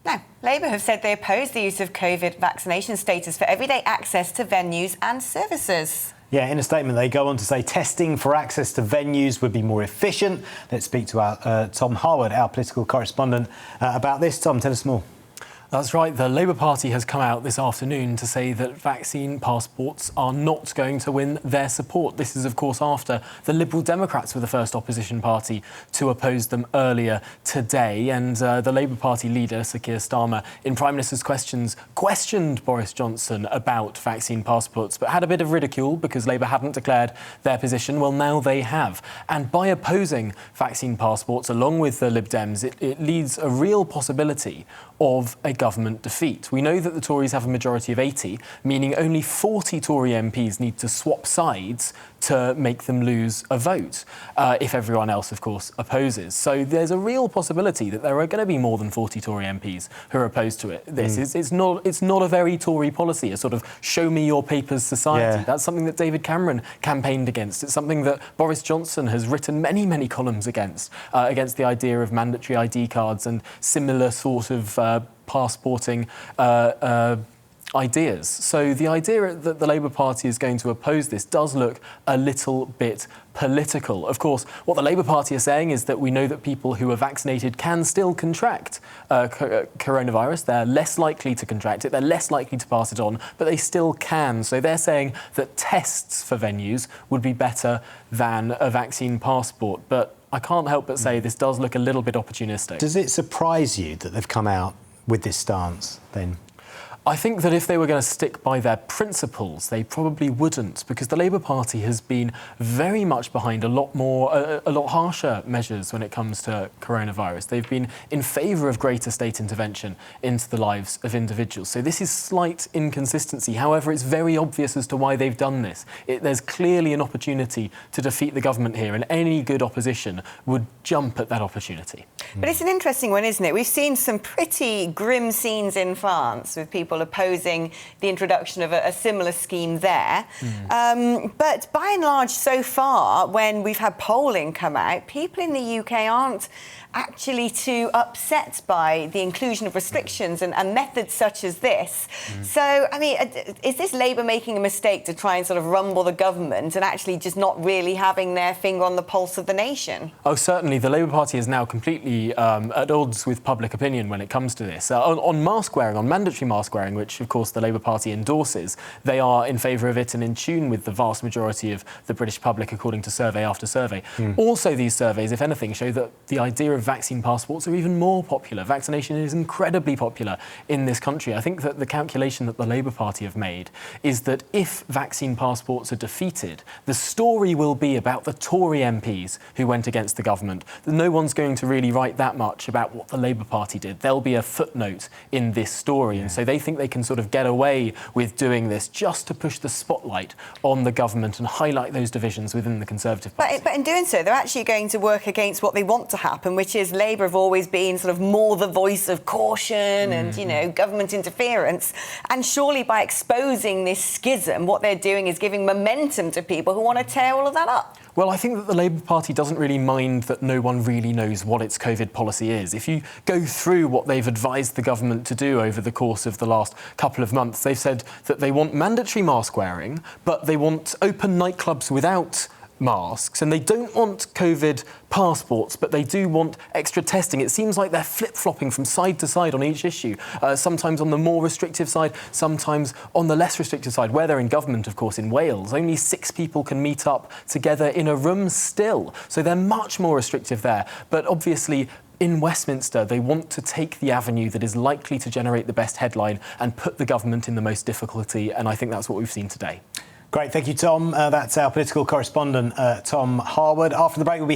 Now, Labour have said they oppose the use of COVID vaccination status for everyday access to venues and services. Yeah, in a statement, they go on to say testing for access to venues would be more efficient. Let's speak to our Tom Harwood, our political correspondent, about this. Tom, tell us more. That's right. The Labour Party has come out this afternoon to say that vaccine passports are not going to win their support. This is, of course, after the Liberal Democrats were the first opposition party to oppose them earlier today. And the Labour Party leader, Sir Keir Starmer, in Prime Minister's Questions, questioned Boris Johnson about vaccine passports, but had a bit of ridicule because Labour hadn't declared their position. Well, now they have. And by opposing vaccine passports, along with the Lib Dems, it leads a real possibility of a government defeat. We know that the Tories have a majority of 80, meaning only 40 Tory MPs need to swap sides to make them lose a vote, if everyone else, of course, opposes. So there's a real possibility that there are going to be more than 40 Tory MPs who are opposed to it. It's not a very Tory policy, a sort of show me your papers society. Yeah. That's something that David Cameron campaigned against. It's something that Boris Johnson has written many, many columns against the idea of mandatory ID cards and similar sort of passporting ideas. So the idea that the Labour Party is going to oppose this does look a little bit political. Of course, what the Labour Party are saying is that we know that people who are vaccinated can still contract coronavirus. They're less likely to contract it, they're less likely to pass it on, but they still can. So they're saying that tests for venues would be better than a vaccine passport. But I can't help but say this does look a little bit opportunistic. Does it surprise you that they've come out with this stance, then? I think that if they were going to stick by their principles, they probably wouldn't, because the Labour Party has been very much behind a lot harsher measures when it comes to coronavirus. They've been in favour of greater state intervention into the lives of individuals. So this is slight inconsistency. However, it's very obvious as to why they've done this. There's clearly an opportunity to defeat the government here, and any good opposition would jump at that opportunity. But it's an interesting one, isn't it? We've seen some pretty grim scenes in France with people opposing the introduction of a similar scheme there. But by and large, so far, when we've had polling come out, people in the UK aren't actually too upset by the inclusion of restrictions and methods such as this. So, I mean, is this Labour making a mistake to try and sort of rumble the government and actually just not really having their finger on the pulse of the nation? Oh, certainly. The Labour Party is now completely at odds with public opinion when it comes to this. On mask wearing, on mandatory mask wearing, which, of course, the Labour Party endorses, they are in favour of it and in tune with the vast majority of the British public, according to survey after survey. Also, these surveys, if anything, show that the idea of vaccine passports are even more popular. Vaccination is incredibly popular in this country. I think that the calculation that the Labour Party have made is that if vaccine passports are defeated, the story will be about the Tory MPs who went against the government. No one's going to really write that much about what the Labour Party did. There'll be a footnote in this story, and so they think they can sort of get away with doing this just to push the spotlight on the government and highlight those divisions within the Conservative Party. But in doing so, they're actually going to work against what they want to happen, which is Labour have always been sort of more the voice of caution and, you know, government interference. And surely by exposing this schism, what they're doing is giving momentum to people who want to tear all of that up. Well, I think that the Labour Party doesn't really mind that no one really knows what its COVID policy is. If you go through what they've advised the government to do over the course of the last couple of months, they've said that they want mandatory mask wearing, but they want open nightclubs without masks, and they don't want COVID passports, but they do want extra testing. It seems like they're flip-flopping from side to side on each issue, sometimes on the more restrictive side, sometimes on the less restrictive side. Where they're in government, of course, in Wales, only 6 people can meet up together in a room still. So they're much more restrictive there. But obviously, in Westminster, they want to take the avenue that is likely to generate the best headline and put the government in the most difficulty, and I think that's what we've seen today. Great, thank you, Tom. That's our political correspondent, Tom Harwood. After the break, we'll be here.